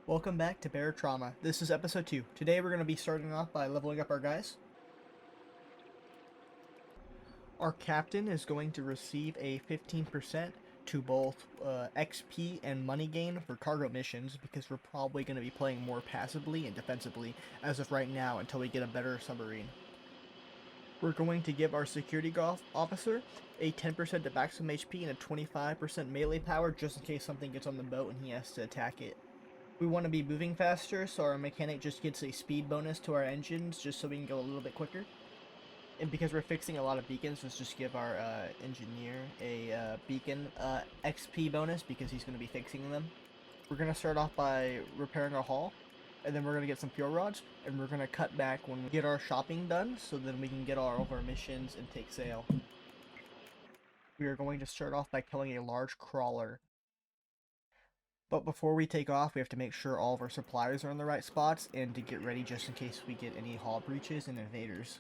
Welcome back to Barotrauma. This is episode 2. Today we're going to be starting off by leveling up our guys. Our captain is going to receive a 15% to both XP and money gain for cargo missions because we're probably going to be playing more passively and defensively as of right now until we get a better submarine. We're going to give our security officer a 10% to maximum HP and a 25% melee power just in case something gets on the boat and he has to attack it. We want to be moving faster, so our mechanic just gets a speed bonus to our engines just so we can go a little bit quicker. And because we're fixing a lot of beacons, let's just give our engineer a beacon XP bonus because he's going to be fixing them. We're going to start off by repairing our hull, and then we're going to get some fuel rods, and we're going to cut back when we get our shopping done so then we can get all of our missions and take sail. We are going to start off by killing a large crawler. But before we take off, we have to make sure all of our supplies are in the right spots and to get ready just in case we get any hull breaches and invaders.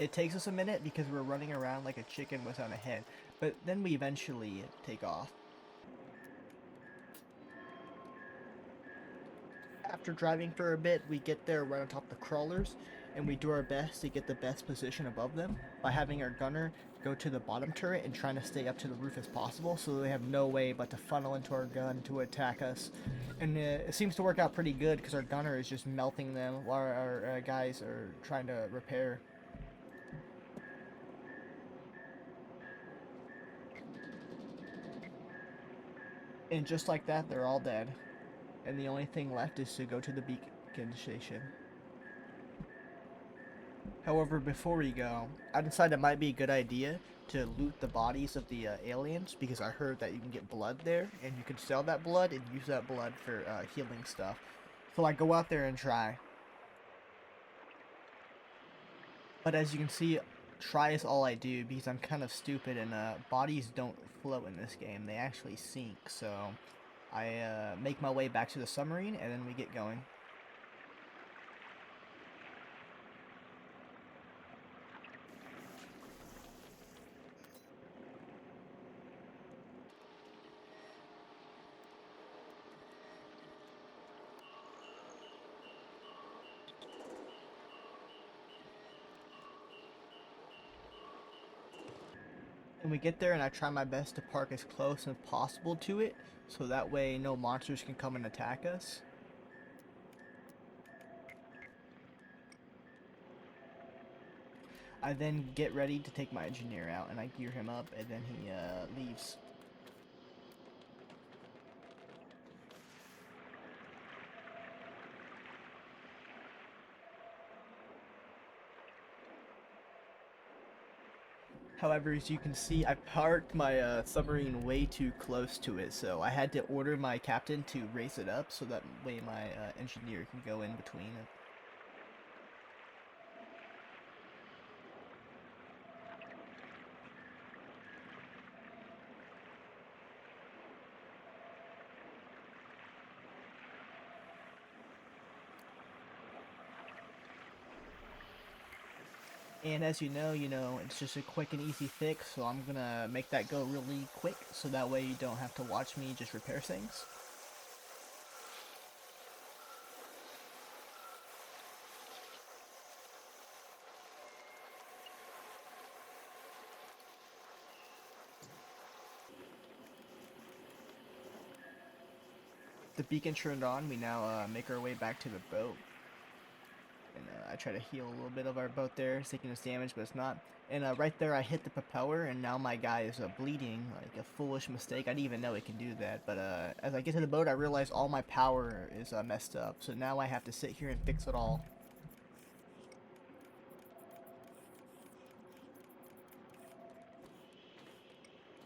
It takes us a minute because we're running around like a chicken without a head, but then we eventually take off. After driving for a bit, we get there right on top of the crawlers, and we do our best to get the best position above them by having our gunner go to the bottom turret and trying to stay up to the roof as possible so they have no way but to funnel into our gun to attack us. And it seems to work out pretty good because our gunner is just melting them while our guys are trying to repair. And just like that, they're all dead. And the only thing left is to go to the beacon station. However, before we go, I decided it might be a good idea to loot the bodies of the aliens because I heard that you can get blood there and you can sell that blood and use that blood for healing stuff. So I go out there and try. But as you can see, try is all I do because I'm kind of stupid and bodies don't float in this game. They actually sink. So I make my way back to the submarine and then we get going. And we get there and I try my best to park as close as possible to it so that way no monsters can come and attack us. I then get ready to take my engineer out and I gear him up and then he leaves. However, as you can see, I parked my submarine way too close to it, so I had to order my captain to raise it up so that way my engineer can go in between it. And as you know, it's just a quick and easy fix, so I'm gonna make that go really quick, so that way you don't have to watch me just repair things. The beacon turned on, we now make our way back to the boat. And I try to heal a little bit of our boat there, it's taking us damage, but it's not. And right there I hit the propeller, and now my guy is bleeding, like a foolish mistake. I didn't even know it can do that, but as I get to the boat, I realize all my power is messed up. So now I have to sit here and fix it all.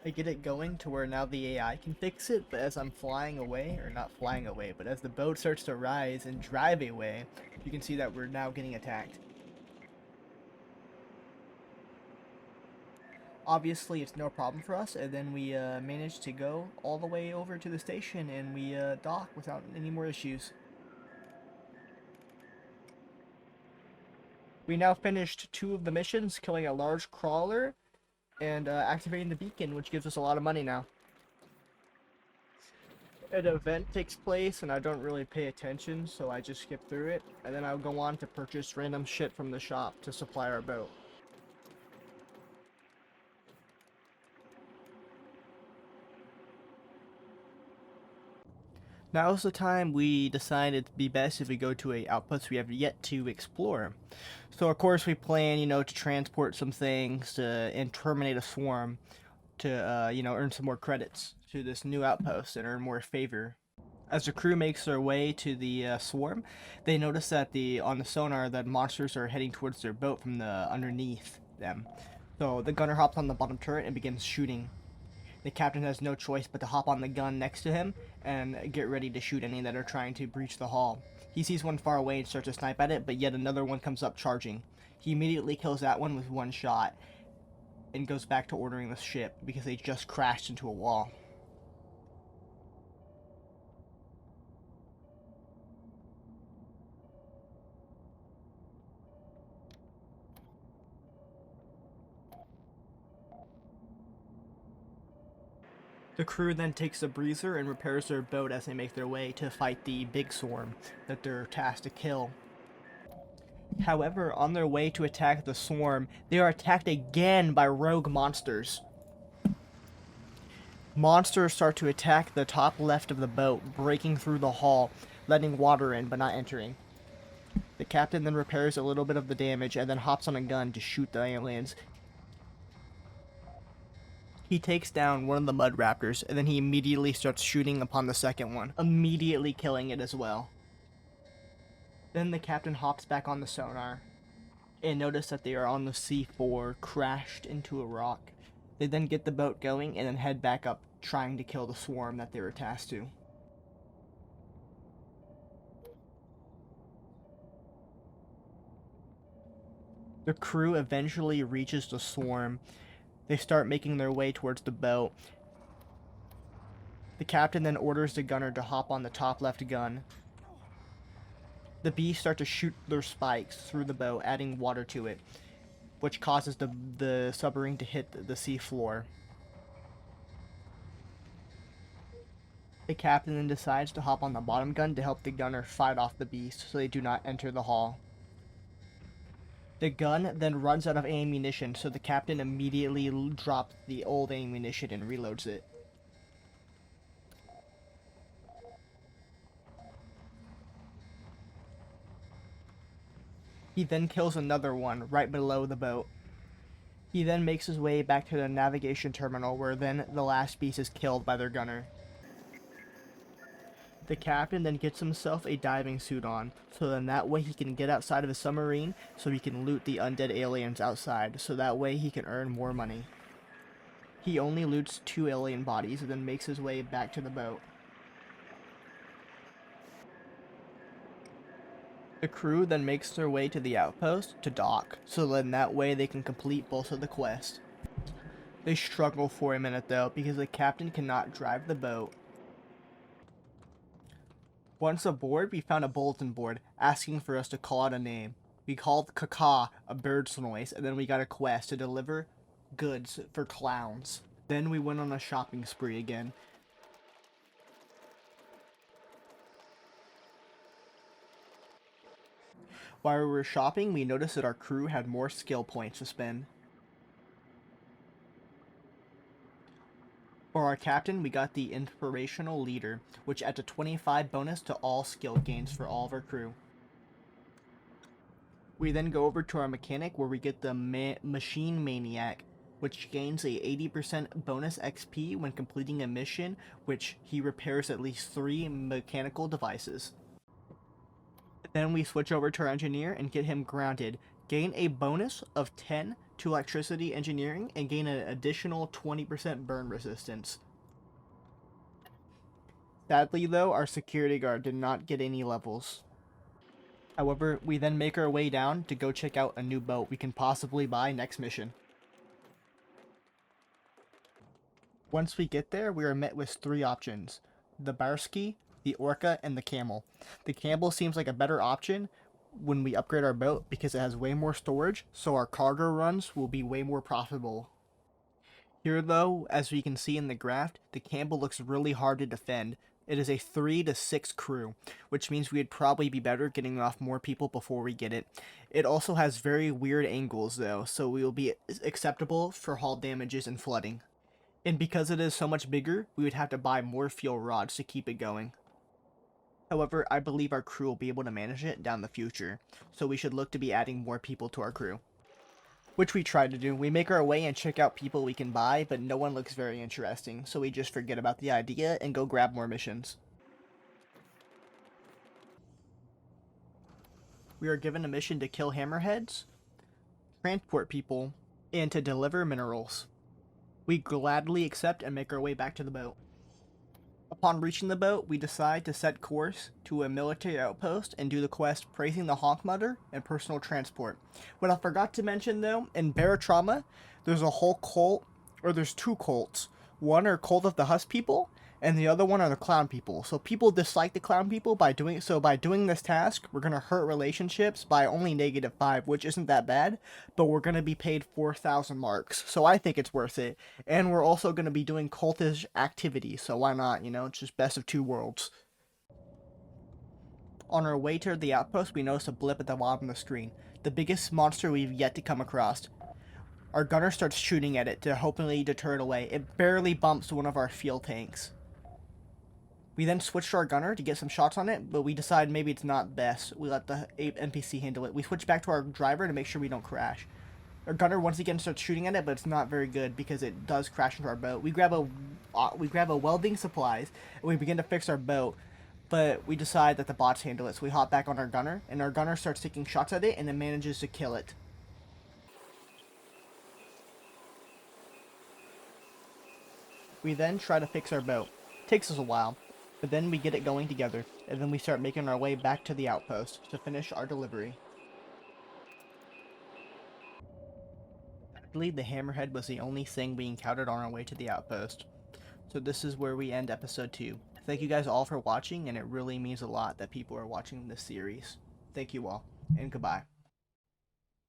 I get it going to where now the AI can fix it, but as I'm flying away, or not flying away, but as the boat starts to rise and drive away, you can see that we're now getting attacked. Obviously, it's no problem for us, and then we manage to go all the way over to the station, and we dock without any more issues. We now finished 2 of the missions, killing a large crawler, and activating the beacon, which gives us a lot of money now. An event takes place and I don't really pay attention, so I just skip through it, and then I'll go on to purchase random shit from the shop to supply our boat. Now's the time we decide it'd be best if we go to a outpost we have yet to explore. So of course we plan, to transport some things and terminate a swarm to, earn some more credits to this new outpost and earn more favor. As the crew makes their way to the swarm, they notice that on the sonar that monsters are heading towards their boat from the underneath them. So the gunner hops on the bottom turret and begins shooting. The captain has no choice but to hop on the gun next to him and get ready to shoot any that are trying to breach the hull. He sees one far away and starts to snipe at it, but yet another one comes up charging. He immediately kills that one with one shot and goes back to ordering the ship because they just crashed into a wall. The crew then takes a breather and repairs their boat as they make their way to fight the big swarm that they're tasked to kill. However, on their way to attack the swarm, they are attacked again by rogue monsters. Monsters start to attack the top left of the boat, breaking through the hull, letting water in but not entering. The captain then repairs a little bit of the damage and then hops on a gun to shoot the aliens. He takes down one of the mud raptors, and then he immediately starts shooting upon the second one, immediately killing it as well. Then the captain hops back on the sonar, and notice that they are on the C4, crashed into a rock. They then get the boat going, and then head back up, trying to kill the swarm that they were tasked to. The crew eventually reaches the swarm. They start making their way towards the boat. The captain then orders the gunner to hop on the top left gun. The bees start to shoot their spikes through the boat, adding water to it, which causes the submarine to hit the sea floor. The captain then decides to hop on the bottom gun to help the gunner fight off the beast so they do not enter the hull. The gun then runs out of ammunition, so the captain immediately drops the old ammunition and reloads it. He then kills another one right below the boat. He then makes his way back to the navigation terminal, where then the last beast is killed by their gunner. The captain then gets himself a diving suit on, so then that way he can get outside of his submarine so he can loot the undead aliens outside, so that way he can earn more money. He only loots 2 alien bodies and then makes his way back to the boat. The crew then makes their way to the outpost to dock, so then that way they can complete both of the quests. They struggle for a minute though, because the captain cannot drive the boat. Once aboard, we found a bulletin board asking for us to call out a name. We called caca a bird's noise, and then we got a quest to deliver goods for clowns. Then we went on a shopping spree again. While we were shopping, we noticed that our crew had more skill points to spend. For our captain, we got the Inspirational Leader, which adds a 25 bonus to all skill gains for all of our crew. We then go over to our mechanic, where we get the Machine Maniac, which gains a 80% bonus XP when completing a mission, which he repairs at least 3 mechanical devices. Then we switch over to our engineer and get him grounded, gain a bonus of 10 to electricity engineering, and gain an additional 20% burn resistance. Sadly though, our security guard did not get any levels. However, we then make our way down to go check out a new boat we can possibly buy next mission. Once we get there, we are met with 3 options: the Barsky, the Orca, and the Camel. The Camel seems like a better option when we upgrade our boat because it has way more storage, so our cargo runs will be way more profitable. Here though, as we can see in the graph, the Campbell looks really hard to defend. It is a 3 to 6 crew, which means we'd probably be better getting off more people before we get it. It also has very weird angles though, so we will be acceptable for hull damages and flooding. And because it is so much bigger, we would have to buy more fuel rods to keep it going. However, I believe our crew will be able to manage it down the future, so we should look to be adding more people to our crew. Which we try to do. We make our way and check out people we can buy, but no one looks very interesting, so we just forget about the idea and go grab more missions. We are given a mission to kill hammerheads, transport people, and to deliver minerals. We gladly accept and make our way back to the boat. Upon reaching the boat, we decide to set course to a military outpost and do the quest Praising the Honk Mother and Personal Transport. What I forgot to mention though, in Barotrauma, there's a whole cult, or there's two cults. One are Cult of the Husk people, and the other one are the Clown people. So people dislike the Clown people by doing this task, we're gonna hurt relationships by only -5, which isn't that bad, but we're gonna be paid 4,000 marks. So I think it's worth it. And we're also gonna be doing cultish activities, so why not, it's just best of two worlds. On our way to the outpost, we notice a blip at the bottom of the screen. The biggest monster we've yet to come across. Our gunner starts shooting at it to hopefully deter it away. It barely bumps one of our fuel tanks. We then switch to our gunner to get some shots on it, but we decide maybe it's not best. We let the NPC handle it. We switch back to our driver to make sure we don't crash. Our gunner once again starts shooting at it, but it's not very good because it does crash into our boat. We grab a welding supplies and we begin to fix our boat, but we decide that the bots handle it. So we hop back on our gunner, and our gunner starts taking shots at it and it manages to kill it. We then try to fix our boat. It takes us a while, but then we get it going together, and then we start making our way back to the outpost to finish our delivery. Sadly, the hammerhead was the only thing we encountered on our way to the outpost. So this is where we end episode 2. Thank you guys all for watching, and it really means a lot that people are watching this series. Thank you all, and goodbye.